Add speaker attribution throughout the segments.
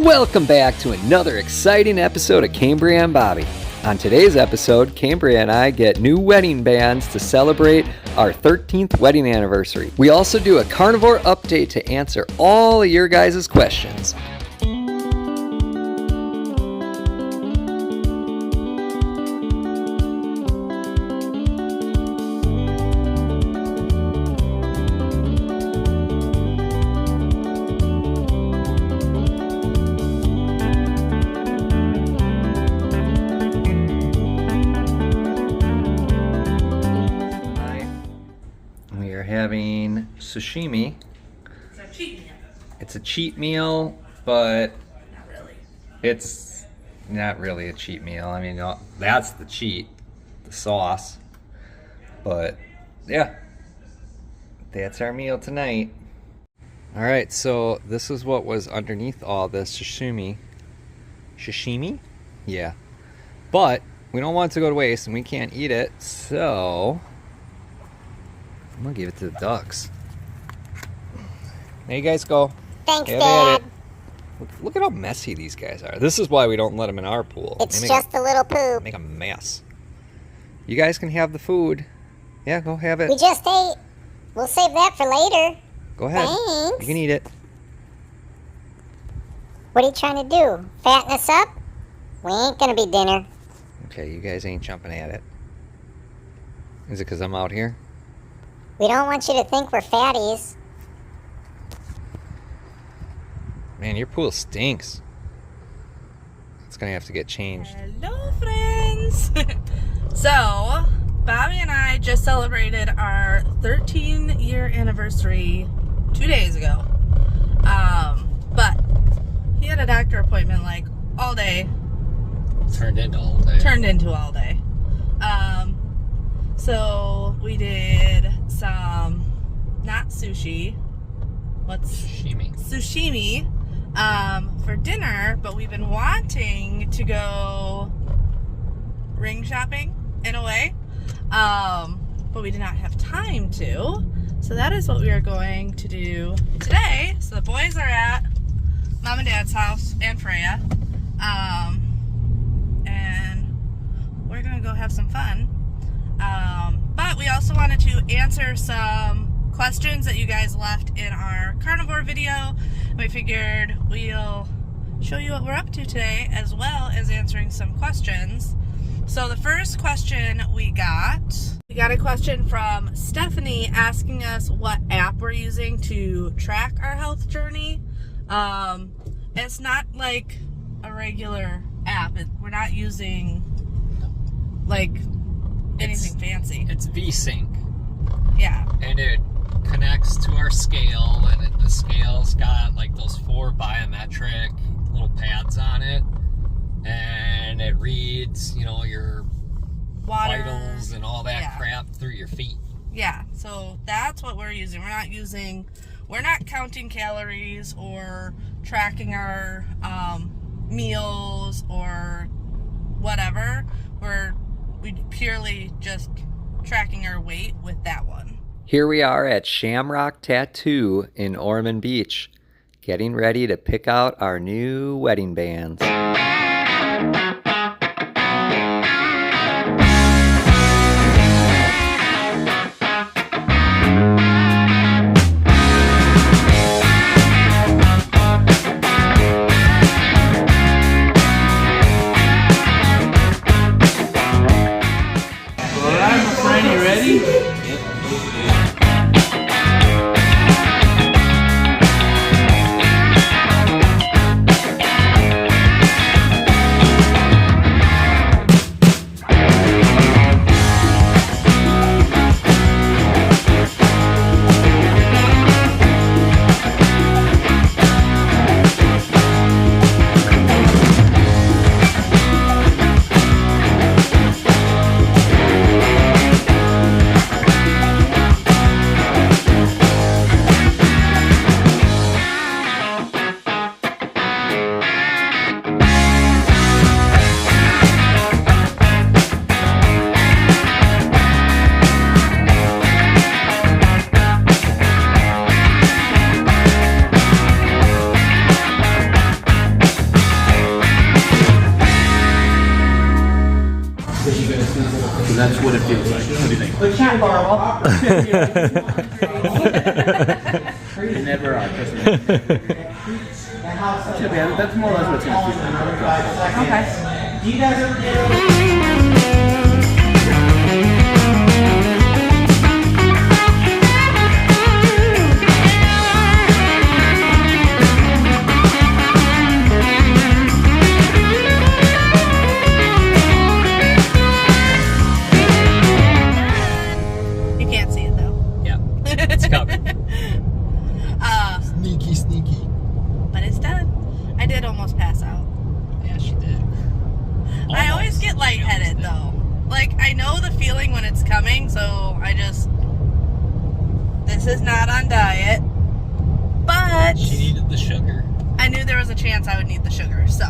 Speaker 1: Welcome back to another exciting episode of Cambriea and Bobby. On today's episode, Cambriea and I get new wedding bands to celebrate our 13th wedding anniversary. We also do a carnivore update to answer all of your guys' questions. Having sashimi.
Speaker 2: It's a cheat meal.
Speaker 1: It's a cheat meal, but
Speaker 2: Not really.
Speaker 1: it's not really a cheat meal. I mean, that's the cheat, the sauce. But yeah, that's our meal tonight. All right, so this is what was underneath all this sashimi. Sashimi? Yeah. But we don't want it to go to waste and we can't eat it, so I'm gonna give it to the ducks. There you guys go.
Speaker 3: Thanks, Dad.
Speaker 1: Look at how messy these guys are. This is why we don't let them in our pool.
Speaker 3: It's just a little poop.
Speaker 1: Make a mess. You guys can have the food. Yeah, go have it.
Speaker 3: We just ate. We'll save that for later.
Speaker 1: Go ahead.
Speaker 3: Thanks.
Speaker 1: You can eat it.
Speaker 3: What are you trying to do? Fatten us up? We ain't gonna be dinner.
Speaker 1: Okay, you guys ain't jumping at it. Is it because I'm out here?
Speaker 3: We don't want you to think we're fatties.
Speaker 1: Man, your pool stinks. It's gonna have to get changed.
Speaker 2: Hello, friends. So, Bobby and I just celebrated our 13-year anniversary 2 days ago. But he had a doctor appointment like all day.
Speaker 1: Turned into all day. So
Speaker 2: we did some, not sushi. What's
Speaker 1: Sashimi.
Speaker 2: For dinner, but we've been wanting to go ring shopping in a way, but we did not have time to, so that is what we are going to do today. So the boys are at Mom and Dad's house and Freya, and we're gonna go have some fun, but we also wanted to answer some questions that you guys left in our carnivore video. We figured we'll show you what we're up to today, as well as answering some questions. So the first question we got a question from Stephanie asking us what app we're using to track our health journey. It's not like a regular app. We're not using like anything fancy.
Speaker 4: It's V-Sync.
Speaker 2: Yeah.
Speaker 4: And it connects to our scale, and the scale's got like those 4 biometric little pads on it, and it reads, your
Speaker 2: Water,
Speaker 4: vitals and all that crap through your feet.
Speaker 2: Yeah, so that's what we're using. We're not counting calories or tracking our meals or whatever. We purely just tracking our weight with that one.
Speaker 1: Here we are at Shamrock Tattoo in Ormond Beach, getting ready to pick out our new wedding bands.
Speaker 5: feels like. What do you think?
Speaker 2: Not horrible.
Speaker 5: You never are, trust me. Yeah, that's more or less what it's going to feel
Speaker 2: You can't see it though.
Speaker 4: Yeah, it's covered. Sneaky.
Speaker 2: But it's done. I did almost pass out.
Speaker 4: Yeah, she did.
Speaker 2: I always get lightheaded though. Like, I know the feeling when it's coming, so this is not on diet. But
Speaker 4: She needed the sugar.
Speaker 2: I knew there was a chance I would need the sugar, so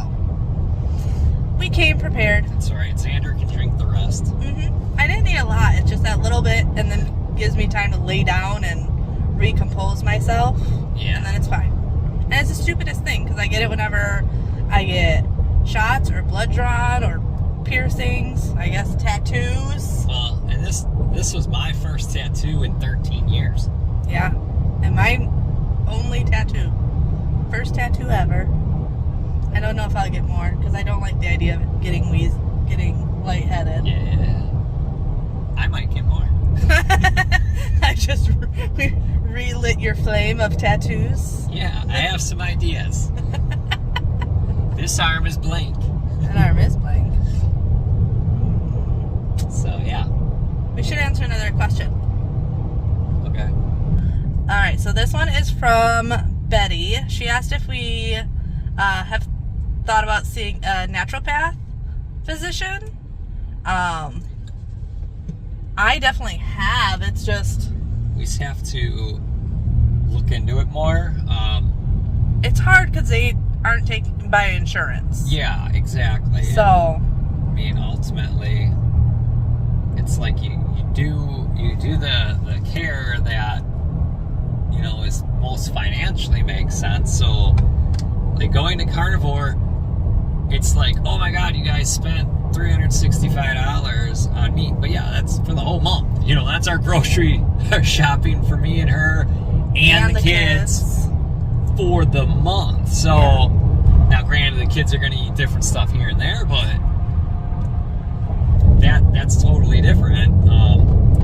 Speaker 2: we came prepared.
Speaker 4: It's alright, Xander can drink the rest.
Speaker 2: I didn't need a lot. It's just that little bit, and then gives me time to lay down and recompose myself.
Speaker 4: Yeah.
Speaker 2: And then it's fine. And it's the stupidest thing, because I get it whenever I get shots or blood drawn or piercings, I guess tattoos.
Speaker 4: Well, and this was my first tattoo in 13 years.
Speaker 2: Yeah. And my only tattoo. First tattoo ever. I don't know if I'll get more, because I don't like the idea of getting lightheaded.
Speaker 4: Yeah. I might get more.
Speaker 2: I just relit your flame of tattoos.
Speaker 4: Yeah, I have some ideas. This arm is blank.
Speaker 2: That arm is blank.
Speaker 4: So, yeah.
Speaker 2: We should answer another question.
Speaker 4: Okay.
Speaker 2: Alright, so this one is from Betty. She asked if we have thought about seeing a naturopath physician. I definitely have. It's just,
Speaker 4: We just have to look into it more.
Speaker 2: it's hard because they aren't taken by insurance.
Speaker 4: Yeah, exactly.
Speaker 2: So,
Speaker 4: I mean, ultimately, it's like you do the care that, you know, is most financially makes sense. So, like going to Carnivore, it's like, oh my God, you guys spent $365 on meat. But yeah, that's for the whole month. You know, that's our grocery shopping for me and her and the kids for the month. So now granted, the kids are going to eat different stuff here and there, but that's totally different.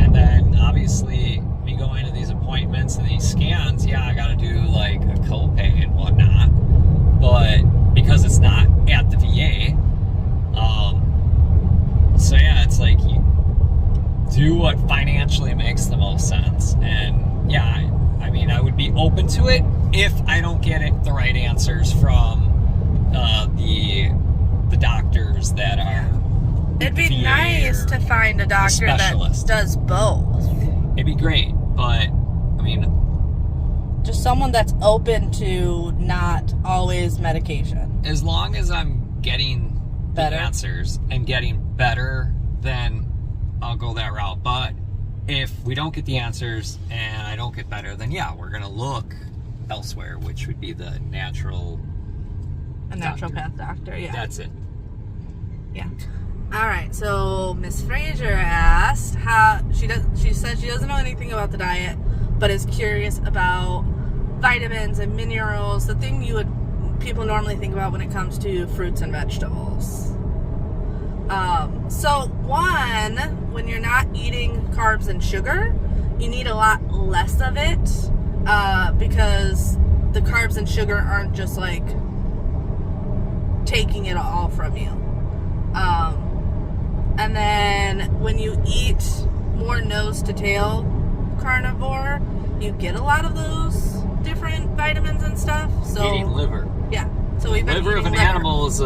Speaker 4: And then obviously me going to these appointments and these scans, yeah, I got to do like a copay and whatnot, but because it's not at the VA. So yeah, it's like you do what financially makes the most sense. And yeah, I mean, I would be open to it if I don't get the right answers from the doctors that are.
Speaker 2: it'd be nice to find a doctor that does both.
Speaker 4: It'd be great, but I mean,
Speaker 2: just someone that's open to not always medication.
Speaker 4: as long as I'm getting
Speaker 2: Better.
Speaker 4: the answers and getting better, then I'll go that route. But if we don't get the answers and I don't get better, then yeah, we're gonna look elsewhere, which would be the natural.
Speaker 2: A naturopath doctor, yeah.
Speaker 4: That's it.
Speaker 2: Yeah. All right. So Miss Fraser asked how she said she doesn't know anything about the diet, but is curious about vitamins and minerals, the thing people normally think about when it comes to fruits and vegetables. So one, when you're not eating carbs and sugar, you need a lot less of it, because the carbs and sugar aren't just like taking it all from you. And then when you eat more nose to tail carnivore, you get a lot of those different vitamins and stuff. So
Speaker 4: Eating liver.
Speaker 2: yeah. So we've been
Speaker 4: Liver of
Speaker 2: eating
Speaker 4: an animal is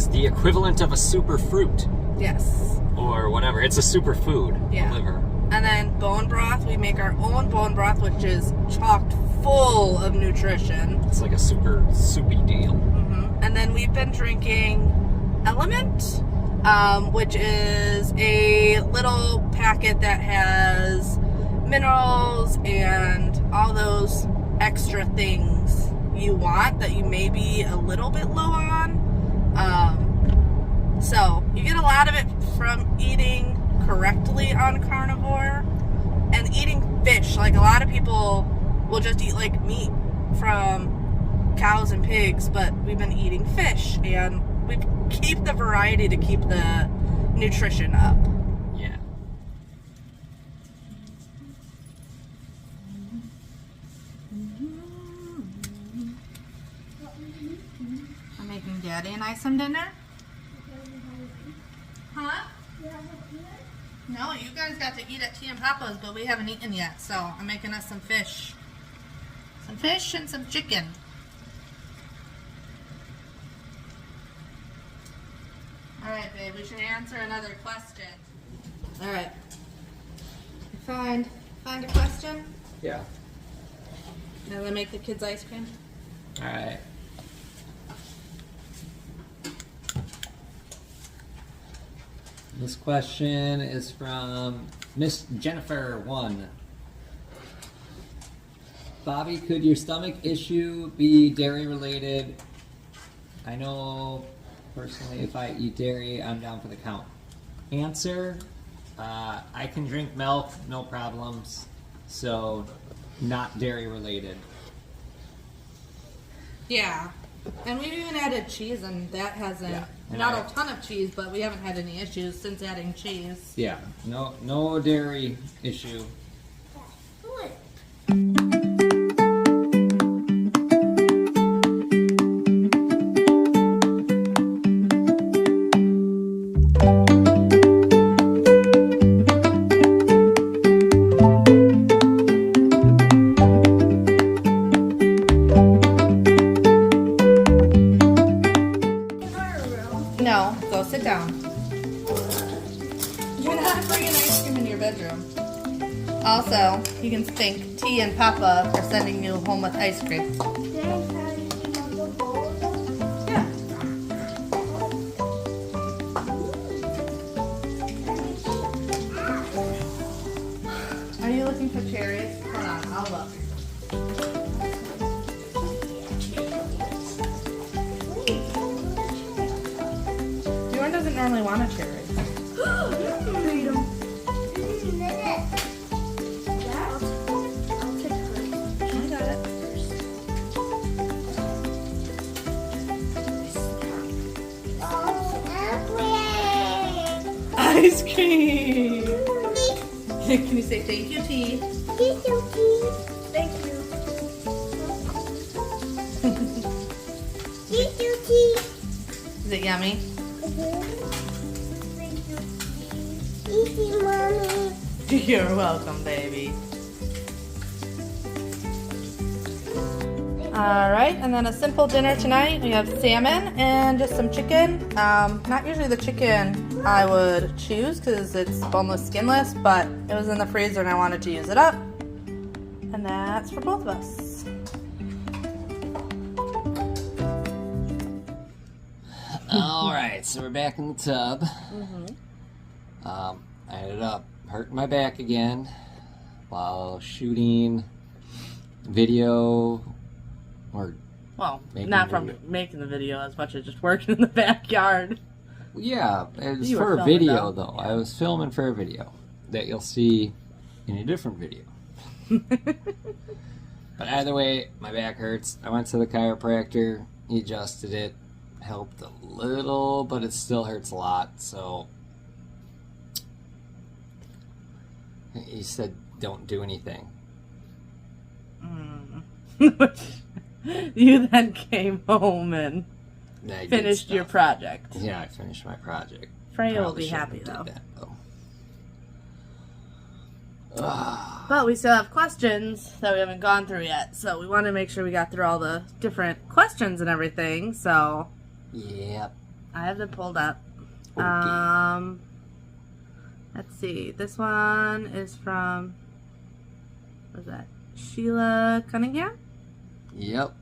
Speaker 4: the equivalent of a super fruit
Speaker 2: Yes.
Speaker 4: or whatever. It's a superfood.
Speaker 2: Yeah.
Speaker 4: The liver.
Speaker 2: And then bone broth, we make our own bone broth, which is chocked full of nutrition.
Speaker 4: It's like a super soupy deal.
Speaker 2: And then we've been drinking Element, which is a little packet that has minerals and all those extra things you want that you may be a little bit low on. So you get a lot of it from eating correctly on carnivore. And eating fish, like a lot of people will just eat like meat from cows and pigs, but we've been eating fish, and we keep the variety to keep the nutrition up.
Speaker 4: Yeah.
Speaker 2: I'm making Daddy and I some dinner. Huh? No, you guys got to eat at Tea and Papa's, but we haven't eaten yet, so I'm making us some fish. Some fish and some chicken. Alright, babe, we should answer another question. Alright. Find a question?
Speaker 4: Yeah.
Speaker 2: Now they make the kids ice cream.
Speaker 4: All right. This question is from Miss Jennifer 1. Bobby, could your stomach issue be dairy related? I know personally if I eat dairy, I'm down for the count. Answer, I can drink milk, no problems. So, not dairy related.
Speaker 2: Yeah. And we've even added cheese, and that hasn't,
Speaker 4: Yeah. And
Speaker 2: not
Speaker 4: I-
Speaker 2: a ton of cheese, but we haven't had any issues since adding cheese.
Speaker 4: Yeah, no dairy issue.
Speaker 2: No, go sit down. You're not bringing ice cream in your bedroom. Also, you can thank T and Papa for sending you home with ice cream. Yeah. Are you looking for cherries? Hold on, I'll look. Bjorn doesn't normally want a cherry. I got it. Ice cream! Can you say thank you, T?
Speaker 3: Thank you.
Speaker 2: Is it yummy?
Speaker 3: Easy, mommy.
Speaker 2: You're welcome, baby. Alright, and then a simple dinner tonight. We have salmon and just some chicken. Not usually the chicken I would choose because it's boneless, skinless, but it was in the freezer and I wanted to use it up. And that's for both of us.
Speaker 4: All right, so we're back in the tub. I ended up hurting my back again while shooting video or
Speaker 2: Well,
Speaker 4: Making
Speaker 2: not from
Speaker 4: video.
Speaker 2: making the video as much as just working in the backyard.
Speaker 4: yeah, it was
Speaker 2: You were
Speaker 4: for a
Speaker 2: filming,
Speaker 4: video
Speaker 2: though.
Speaker 4: though. I was filming for a video that you'll see in a different video. But either way, my back hurts. I went to the chiropractor. He adjusted it, helped a little, but it still hurts a lot. So he said, "Don't do anything."
Speaker 2: You then came home and
Speaker 4: And I did
Speaker 2: finished your
Speaker 4: stuff.
Speaker 2: project.
Speaker 4: Yeah, I finished my project.
Speaker 2: Freya will
Speaker 4: Probably
Speaker 2: be happy
Speaker 4: shouldn't have
Speaker 2: though.
Speaker 4: did that, though.
Speaker 2: But we still have questions that we haven't gone through yet, so we want to make sure we got through all the different questions and everything. So
Speaker 4: Yep.
Speaker 2: I have them pulled up.
Speaker 4: Okay.
Speaker 2: Let's see. This one is from, what is that? Sheila Cunningham?
Speaker 4: Yep.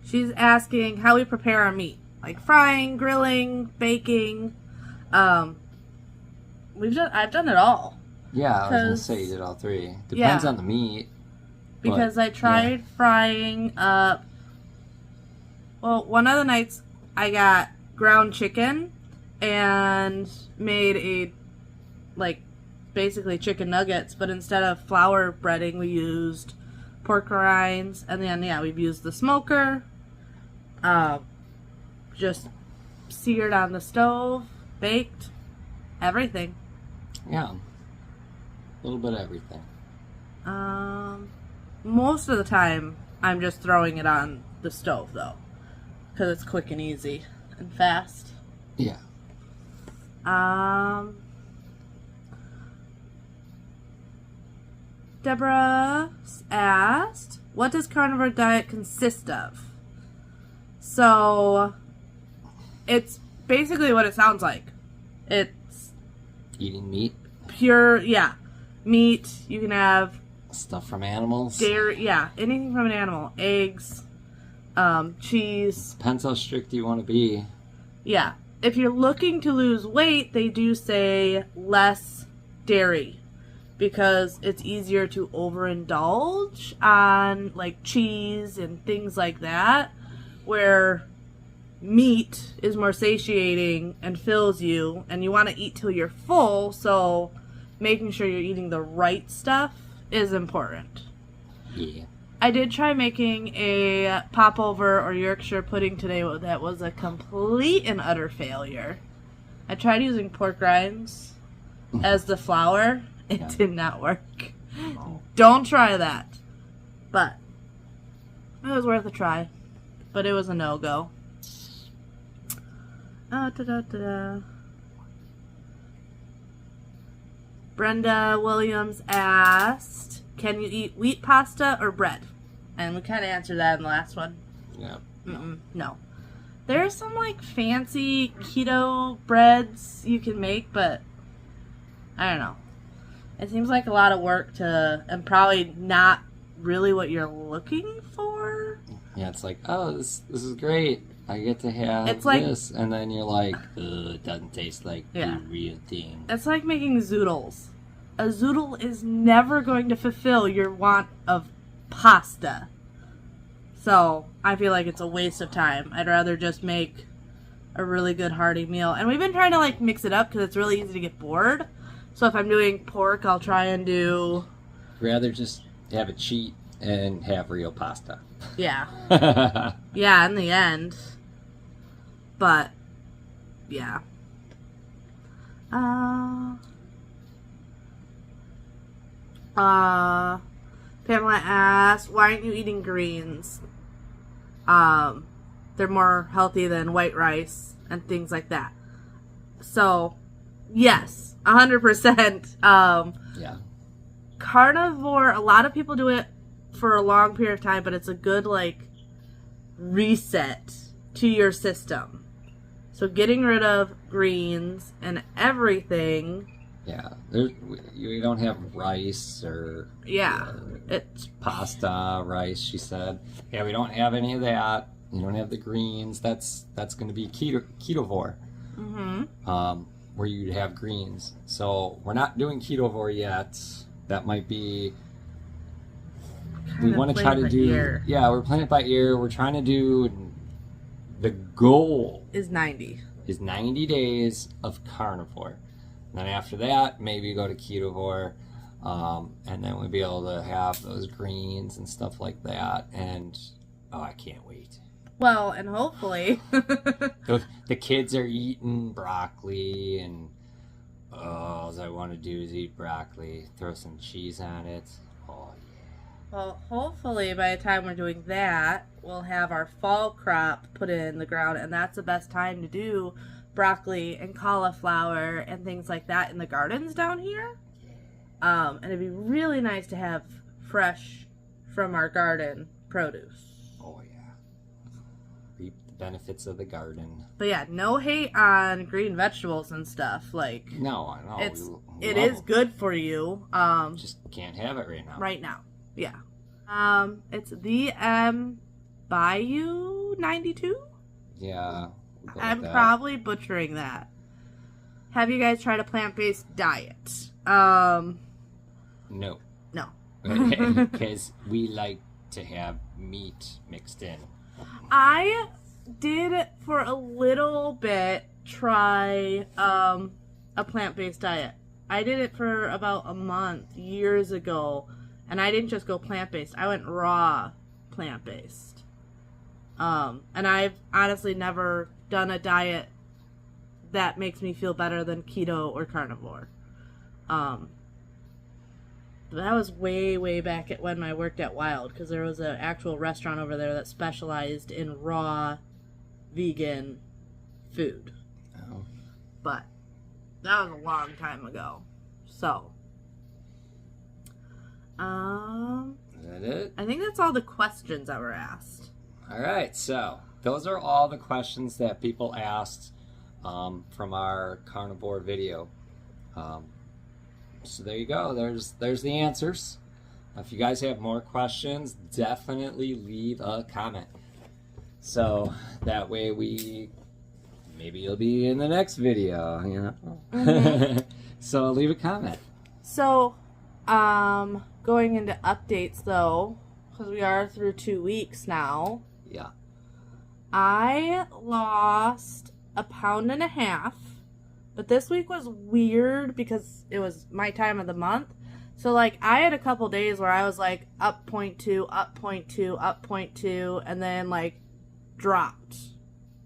Speaker 2: She's asking how we prepare our meat, like frying, grilling, baking. I've done it all
Speaker 4: Yeah, I was gonna
Speaker 2: 'Cause-
Speaker 4: say you did all three. Depends
Speaker 2: Yeah.
Speaker 4: on the meat.
Speaker 2: because I tried frying up. Well, one of the nights I got ground chicken and made basically chicken nuggets, but instead of flour breading, we used pork rinds, and then, we've used the smoker, just seared on the stove, baked, everything.
Speaker 4: Yeah. A little bit of everything.
Speaker 2: Most of the time, I'm just throwing it on the stove, though, because it's quick and easy and fast.
Speaker 4: Yeah.
Speaker 2: Deborah asked, what does carnivore diet consist of? So, it's basically what it sounds like. It's
Speaker 4: Eating meat.
Speaker 2: pure, meat. You can have
Speaker 4: Stuff from animals.
Speaker 2: dairy, anything from an animal. Eggs, cheese.
Speaker 4: Depends how strict you want to be.
Speaker 2: Yeah. If you're looking to lose weight, they do say less dairy because it's easier to overindulge on like cheese and things like that, where meat is more satiating and fills you, and you want to eat till you're full, so making sure you're eating the right stuff is important.
Speaker 4: Yeah.
Speaker 2: I did try making a popover or Yorkshire pudding today that was a complete and utter failure. I tried using pork rinds as the flour. It did not work. Don't try that. But it was worth a try. But it was a no-go. Brenda Williams asked, can you eat wheat pasta or bread? And we kind of answered that in the last one.
Speaker 4: Yeah.
Speaker 2: No. There's some like fancy keto breads you can make, but I don't know. It seems like a lot of work and probably not really what you're looking for.
Speaker 4: Yeah, it's like, oh, this is great. I get to have
Speaker 2: It's like-
Speaker 4: this. And then you're like, it doesn't taste like the real thing.
Speaker 2: It's like making zoodles. A zoodle is never going to fulfill your want of pasta. So, I feel like it's a waste of time. I'd rather just make a really good hearty meal. And we've been trying to like mix it up because it's really easy to get bored. So if I'm doing pork, I'll try and do...
Speaker 4: Rather just have a cheat and have real pasta.
Speaker 2: Yeah. In the end. But, yeah. Pamela asked, why aren't you eating greens? They're more healthy than white rice and things like that. So, yes, 100%.
Speaker 4: Yeah.
Speaker 2: Carnivore, a lot of people do it for a long period of time, but it's a good, like, reset to your system. So getting rid of greens and everything.
Speaker 4: Yeah. We don't have rice or
Speaker 2: It's
Speaker 4: pasta, rice, she said. Yeah, we don't have any of that. You don't have the greens. That's going to be ketovore. Where you'd have greens. So we're not doing ketovore yet. That might be... We want to try to do...
Speaker 2: Ear.
Speaker 4: Yeah, we're playing it by ear. We're trying to do... The goal
Speaker 2: is 90.
Speaker 4: is 90 days of carnivore. And then after that, maybe go to ketovore. And then we'll be able to have those greens and stuff like that. And, I can't wait.
Speaker 2: Well, and hopefully...
Speaker 4: The kids are eating broccoli, and all I want to do is eat broccoli, throw some cheese on it. Oh, yeah.
Speaker 2: Well, hopefully by the time we're doing that, we'll have our fall crop put in the ground, and that's the best time to do broccoli and cauliflower and things like that in the gardens down here. And it'd be really nice to have fresh from our garden produce.
Speaker 4: Oh, yeah. Reap the benefits of the garden.
Speaker 2: But yeah, no hate on green vegetables and stuff. Like,
Speaker 4: No, I know.
Speaker 2: it is good for you.
Speaker 4: Just can't have it right now.
Speaker 2: Right now. Yeah. It's the Bayou 92?
Speaker 4: Yeah. we'll go
Speaker 2: I'm
Speaker 4: with that.
Speaker 2: probably butchering that. Have you guys tried a plant-based diet?
Speaker 4: No.
Speaker 2: No.
Speaker 4: Because we like to have meat mixed in.
Speaker 2: I did for a little bit try a plant-based diet. I did it for about a month years ago, and I didn't just go plant-based. I went raw plant-based. And I've honestly never done a diet that makes me feel better than keto or carnivore. That was way back at when I worked at Wild, because there was an actual restaurant over there that specialized in raw vegan food.
Speaker 1: Oh.
Speaker 2: But that was a long time ago. So,
Speaker 1: Is that it?
Speaker 2: I think that's all the questions that were asked.
Speaker 1: All right, so those are all the questions that people asked from our carnivore video. So there you go. There's the answers. If you guys have more questions, definitely leave a comment. So that way maybe you'll be in the next video, you know.
Speaker 2: Mm-hmm.
Speaker 1: So leave a comment.
Speaker 2: So, going into updates though, because we are through 2 weeks now.
Speaker 1: Yeah.
Speaker 2: I lost 1.5 pounds, but this week was weird because it was my time of the month. So, like, I had a couple days where I was, like, up 0.2, up 0.2, up 0.2, and then, like, dropped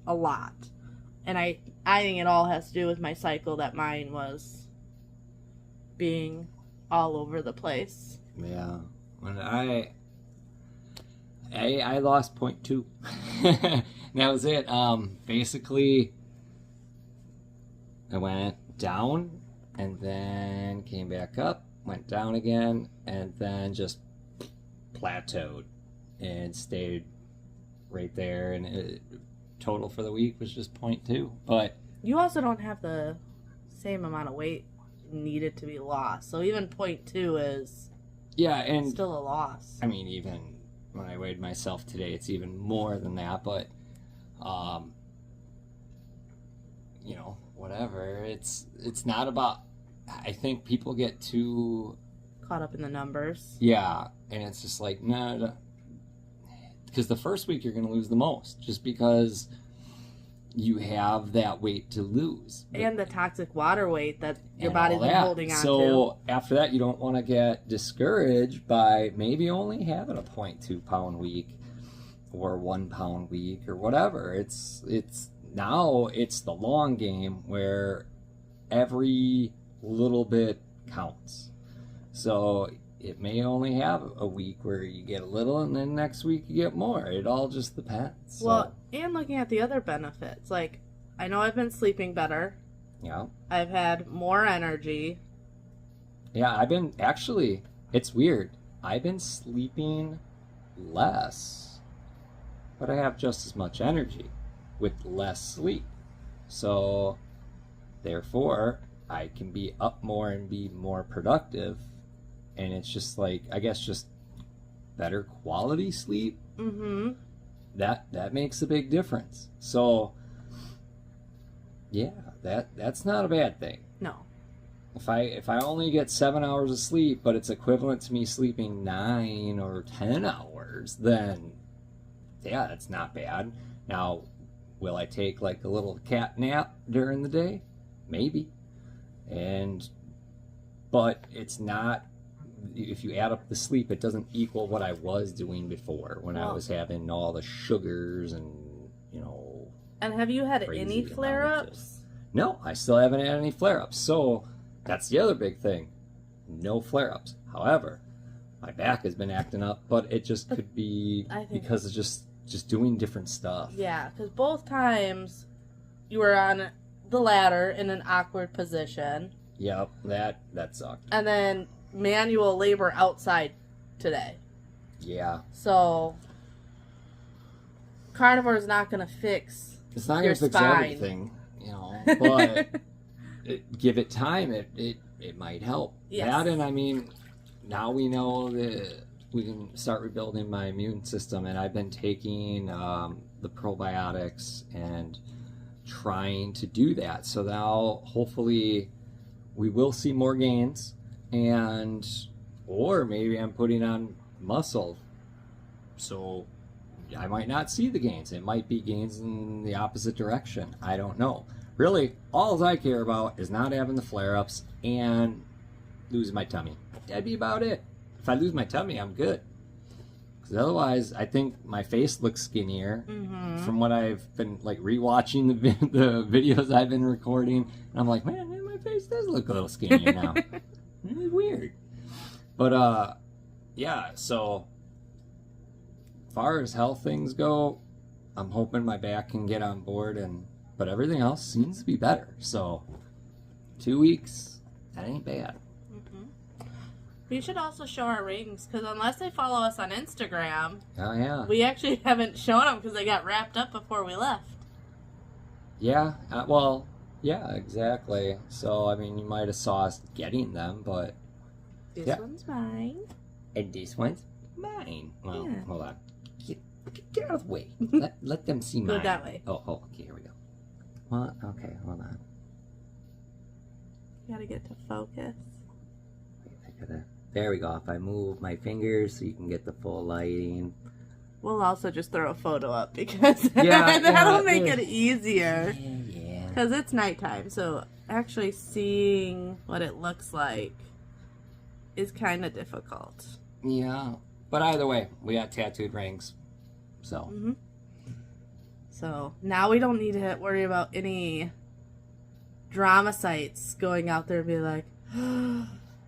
Speaker 2: a lot. And I think it all has to do with my cycle, that mine was being all over the place.
Speaker 1: Yeah. When I lost 0.2. That was it. Basically, I went down and then came back up, went down again, and then just plateaued and stayed right there. And total for the week was just 0.2. But
Speaker 2: You also don't have the same amount of weight needed to be lost. So even 0.2 is still a loss.
Speaker 1: I mean, even when I weighed myself today, it's even more than that. But, you know, whatever. It's not about. I think people get too
Speaker 2: caught up in the numbers.
Speaker 1: Yeah, and it's just like no, because the first week you're going to lose the most, just because you have that weight to lose.
Speaker 2: And the toxic water weight that your body's been holding on to.
Speaker 1: So after that, you don't want to get discouraged by maybe only having a 0.2 pound week or 1 pound week or whatever. It's now it's the long game where every little bit counts. So it may only have a week where you get a little, and then next week you get more. It all just depends. So,
Speaker 2: Well, and looking at the other benefits, like, I know I've been sleeping better.
Speaker 1: yeah.
Speaker 2: I've had more energy.
Speaker 1: Yeah, I've been, actually, it's weird. I've been sleeping less, but I have just as much energy with less sleep. So, therefore, I can be up more and be more productive. And it's just like, I guess, just better quality sleep.
Speaker 2: Mm-hmm.
Speaker 1: That makes a big difference. So, yeah, that's not a bad thing.
Speaker 2: No.
Speaker 1: If I only get 7 hours of sleep, but it's equivalent to me sleeping 9 or 10 hours, then yeah, that's not bad. Now, will I take like a little cat nap during the day? Maybe. But it's not. If you add up the sleep, it doesn't equal what I was doing before when I was having all the sugars and, you know.
Speaker 2: And have you had
Speaker 1: crazy
Speaker 2: any
Speaker 1: amount of
Speaker 2: flare-ups?
Speaker 1: No, I still haven't had any flare-ups. So that's the other big thing. No flare-ups. However, my back has been acting up, but it just could be because of just doing different stuff.
Speaker 2: Yeah, because both times you were on the ladder in an awkward position.
Speaker 1: Yep, that sucked.
Speaker 2: And then manual labor outside today.
Speaker 1: Yeah.
Speaker 2: So Carnivore is not going to fix
Speaker 1: It's not
Speaker 2: your
Speaker 1: going to fix
Speaker 2: spine.
Speaker 1: everything, you know, but give it time. It might help.
Speaker 2: Yes.
Speaker 1: That, and I mean, now we know that we can start rebuilding my immune system, and I've been taking the probiotics and trying to do that. So now, hopefully, we will see more gains, or maybe I'm putting on muscle. So I might not see the gains. It might be gains in the opposite direction. I don't know. Really, all I care about is not having the flare-ups and losing my tummy. That'd be about it. If I lose my tummy, I'm good. Because otherwise, I think my face looks skinnier from what I've been like rewatching the videos I've been recording. And I'm like, man, my face does look a little skinnier now. It's weird. But yeah. So, as far as health things go, I'm hoping my back can get on board, but everything else seems to be better. So, 2 weeks, that ain't bad.
Speaker 2: We should also show our rings, because unless they follow us on Instagram,
Speaker 1: Oh yeah.
Speaker 2: we actually haven't shown them because they got wrapped up before we left.
Speaker 1: Yeah. Well, yeah, exactly. So I mean, you might have saw us getting them, but
Speaker 2: This
Speaker 1: Yeah.
Speaker 2: one's mine.
Speaker 1: and this one's mine. Well,
Speaker 2: Yeah.
Speaker 1: hold on. Get out of the way. let them see
Speaker 2: Go
Speaker 1: mine.
Speaker 2: that way.
Speaker 1: Oh, okay, here we go. What? Okay, hold on.
Speaker 2: You gotta get to focus.
Speaker 1: There we go. If I move my fingers so you can get the full lighting.
Speaker 2: We'll also just throw a photo up because
Speaker 1: Yeah,
Speaker 2: that'll
Speaker 1: yeah,
Speaker 2: make
Speaker 1: yeah.
Speaker 2: it easier.
Speaker 1: Yeah.
Speaker 2: Because it's nighttime, so actually seeing what it looks like is kind of difficult.
Speaker 1: Yeah. But either way, we got tattooed rings. So.
Speaker 2: So now we don't need to worry about any drama sites going out there and be like,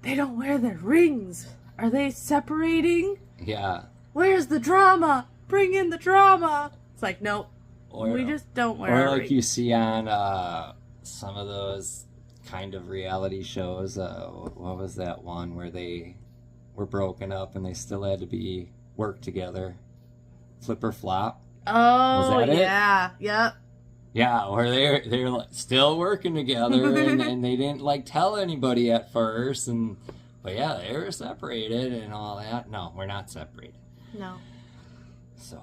Speaker 2: they don't wear their rings. Are they separating?
Speaker 1: Yeah.
Speaker 2: Where's the drama? Bring in the drama. It's like, nope. We just don't wear
Speaker 1: Or
Speaker 2: our
Speaker 1: like
Speaker 2: rings.
Speaker 1: you see on some of those kind of reality shows. What was that one where they were broken up and they still had to work together? Flip or Flop.
Speaker 2: Oh,
Speaker 1: Was that it?
Speaker 2: yeah. Yep.
Speaker 1: Yeah, where they're like still working together and they didn't like tell anybody at first, but yeah, they were separated and all that. No, we're not separated.
Speaker 2: No.
Speaker 1: So,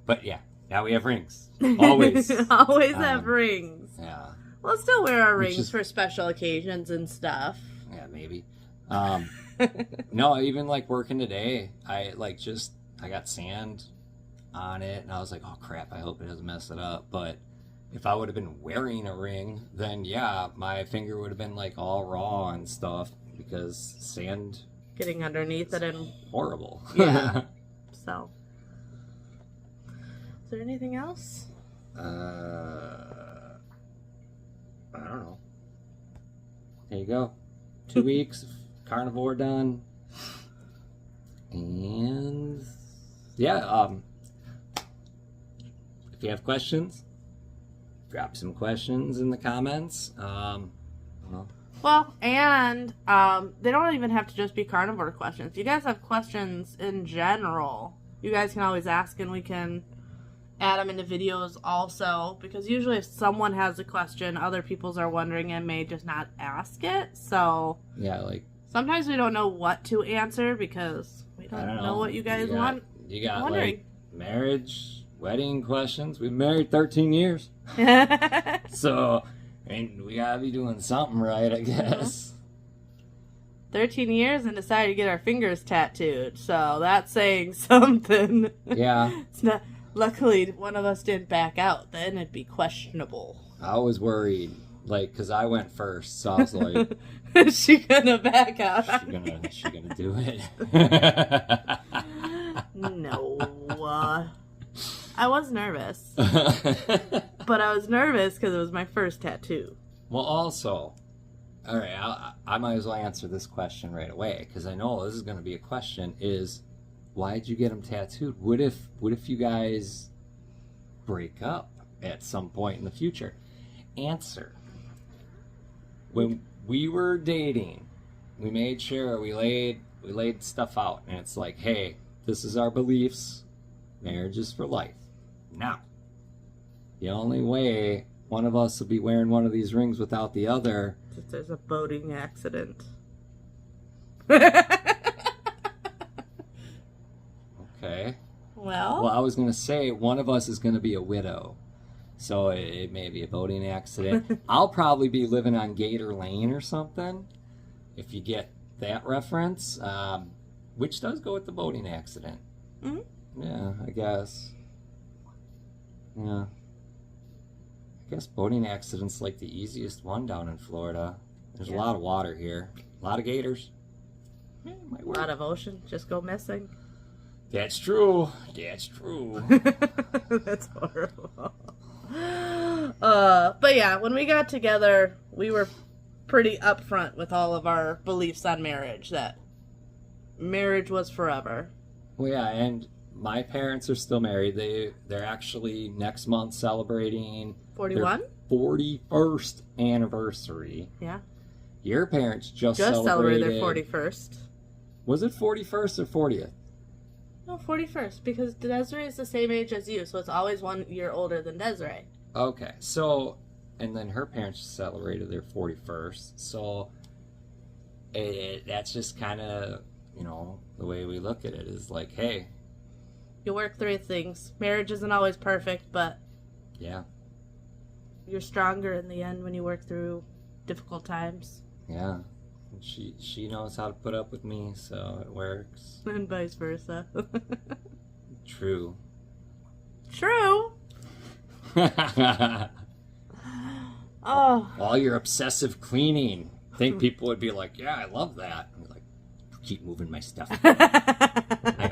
Speaker 1: but yeah, now we have rings. Always.
Speaker 2: Always have rings.
Speaker 1: Yeah.
Speaker 2: We'll still wear our
Speaker 1: Which
Speaker 2: rings
Speaker 1: is-
Speaker 2: for special occasions and stuff.
Speaker 1: Yeah, maybe. No, even like working today, I got sand on it and I was like, oh crap, I hope it doesn't mess it up. But if I would have been wearing a ring, then yeah, my finger would have been like all raw and stuff because sand
Speaker 2: Getting underneath it and
Speaker 1: horrible.
Speaker 2: Yeah. So, is there anything else?
Speaker 1: I don't know. There you go. 2 weeks of carnivore done. And yeah, if you have questions, drop some questions in the comments.
Speaker 2: Well, and they don't even have to just be carnivore questions. If you guys have questions in general, you guys can always ask and we can add them into videos also. Because usually if someone has a question, other people's are wondering and may just not ask it. So
Speaker 1: Yeah, like
Speaker 2: sometimes we don't know what to answer because we
Speaker 1: I
Speaker 2: don't
Speaker 1: don't
Speaker 2: know what you guys want.
Speaker 1: You got
Speaker 2: wondering.
Speaker 1: like marriage, wedding questions. We've been married 13 years. So, I mean, we gotta be doing something right, I guess.
Speaker 2: 13 years and decided to get our fingers tattooed. So that's saying something.
Speaker 1: Yeah.
Speaker 2: It's not. Luckily, one of us didn't back out. Then it'd be questionable.
Speaker 1: I was worried, like, because I went first, so I was like,
Speaker 2: Is she gonna back out?
Speaker 1: she gonna do it?
Speaker 2: No. I was nervous. But I was nervous because it was my first tattoo.
Speaker 1: Well, also, all right, I might as well answer this question right away because I know this is going to be a question. Is why'd you get them tattooed? What if you guys break up at some point in the future? Answer. When we were dating, we made sure we laid stuff out, and it's like, hey, this is our beliefs. Marriage is for life. Now, the only way one of us will be wearing one of these rings without the other.
Speaker 2: If there's a boating accident.
Speaker 1: Okay.
Speaker 2: Well,
Speaker 1: I was going to say one of us is going to be a widow. So it may be a boating accident. I'll probably be living on Gator Lane or something, if you get that reference, which does go with the boating accident.
Speaker 2: Mhm.
Speaker 1: Yeah, I guess. Yeah. I guess boating accident's like the easiest one down in Florida. There's a lot of water here. A lot of gators.
Speaker 2: A lot of ocean just go missing.
Speaker 1: That's true. That's true.
Speaker 2: That's horrible. But yeah, when we got together, we were pretty upfront with all of our beliefs on marriage, that marriage was forever.
Speaker 1: Well, yeah, and my parents are still married. They're actually next month celebrating
Speaker 2: 41?
Speaker 1: their 41st anniversary.
Speaker 2: Yeah.
Speaker 1: Your parents just
Speaker 2: celebrated
Speaker 1: celebrated
Speaker 2: their 41st.
Speaker 1: Was it 41st or 40th?
Speaker 2: No, 41st, because Desiree is the same age as you, so it's always 1 year older than Desiree.
Speaker 1: Okay, so, and then her parents celebrated their 41st, so that's just kind of, you know, the way we look at it is like, hey.
Speaker 2: You work through things. Marriage isn't always perfect, but
Speaker 1: Yeah.
Speaker 2: You're stronger in the end when you work through difficult times.
Speaker 1: Yeah. She knows how to put up with me, so it works.
Speaker 2: And vice versa.
Speaker 1: True.
Speaker 2: True. Oh.
Speaker 1: All your obsessive cleaning. I think people would be like, yeah, I love that. I'm like, keep moving my stuff. I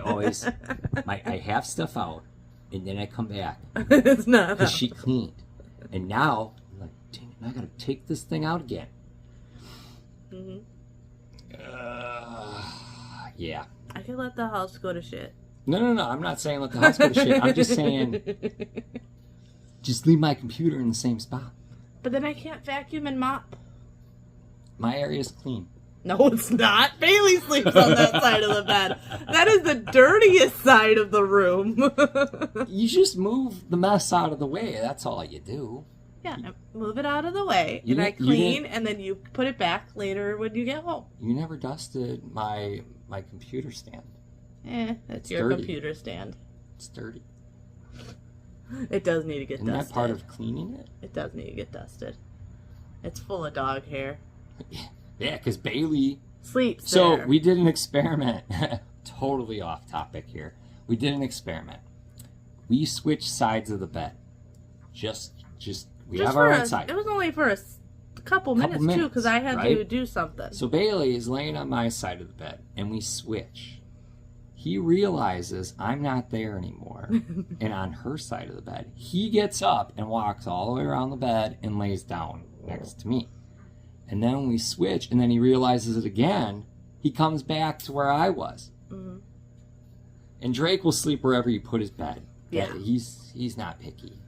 Speaker 1: have stuff out, and then I come back.
Speaker 2: It's not.
Speaker 1: Because she cleaned. And now, I'm like, dang it, I gotta take this thing out again.
Speaker 2: Mm-hmm.
Speaker 1: Yeah.
Speaker 2: I can let the house go to shit.
Speaker 1: No. I'm not saying let the house go to shit. I'm just saying, just leave my computer in the same spot.
Speaker 2: But then I can't vacuum and mop.
Speaker 1: My area's clean.
Speaker 2: No, it's not. Bailey sleeps on that side of the bed. That is the dirtiest side of the room.
Speaker 1: You just move the mess out of the way. That's all you do.
Speaker 2: Yeah, move it out of the way. And I clean, and then you put it back later when you get home.
Speaker 1: You never dusted my computer stand.
Speaker 2: That's
Speaker 1: It's
Speaker 2: your
Speaker 1: dirty.
Speaker 2: computer stand.
Speaker 1: It's dirty.
Speaker 2: It does need to get
Speaker 1: Isn't
Speaker 2: dusted.
Speaker 1: that part of cleaning it?
Speaker 2: It does need to get dusted. It's full of dog hair.
Speaker 1: Yeah, because Bailey...
Speaker 2: Sleeps
Speaker 1: So,
Speaker 2: there.
Speaker 1: we did an experiment. Totally off topic here. We did an experiment. We switched sides of the bed. We have our own side.
Speaker 2: It was only for a couple minutes, too, because I had to do something.
Speaker 1: So Bailey is laying on my side of the bed, and we switch. He realizes I'm not there anymore, and on her side of the bed, he gets up and walks all the way around the bed and lays down next to me. And then when we switch, and then he realizes it again, he comes back to where I was.
Speaker 2: Mm-hmm.
Speaker 1: And Drake will sleep wherever you put his bed.
Speaker 2: Yeah.
Speaker 1: He's not picky.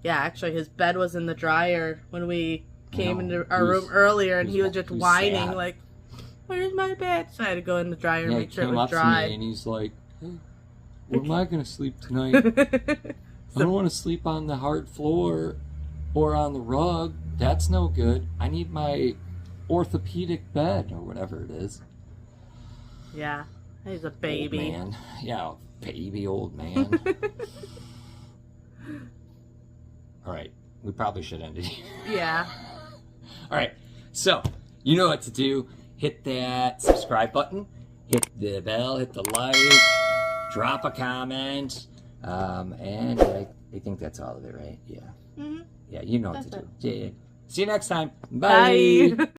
Speaker 2: Yeah, actually, his bed was in the dryer when we came into our room earlier, and he was just whining,
Speaker 1: sad.
Speaker 2: like, where's my bed? So I had to go in the dryer and
Speaker 1: Yeah,
Speaker 2: make sure
Speaker 1: he
Speaker 2: it
Speaker 1: came
Speaker 2: was
Speaker 1: up to
Speaker 2: dry.
Speaker 1: me and he's like, hey, where am I going to sleep tonight? I don't want to sleep on the hard floor or on the rug. That's no good. I need my orthopedic bed or whatever it is.
Speaker 2: Yeah, he's a baby.
Speaker 1: Old man. Yeah, baby old man. All right, we probably should end it here.
Speaker 2: Yeah.
Speaker 1: All right, so you know what to do. Hit that subscribe button, hit the bell, hit the like, drop a comment, and I think that's all of it, right? Yeah.
Speaker 2: Mm-hmm.
Speaker 1: Yeah, you know what to do. Yeah. See you next time.
Speaker 2: Bye.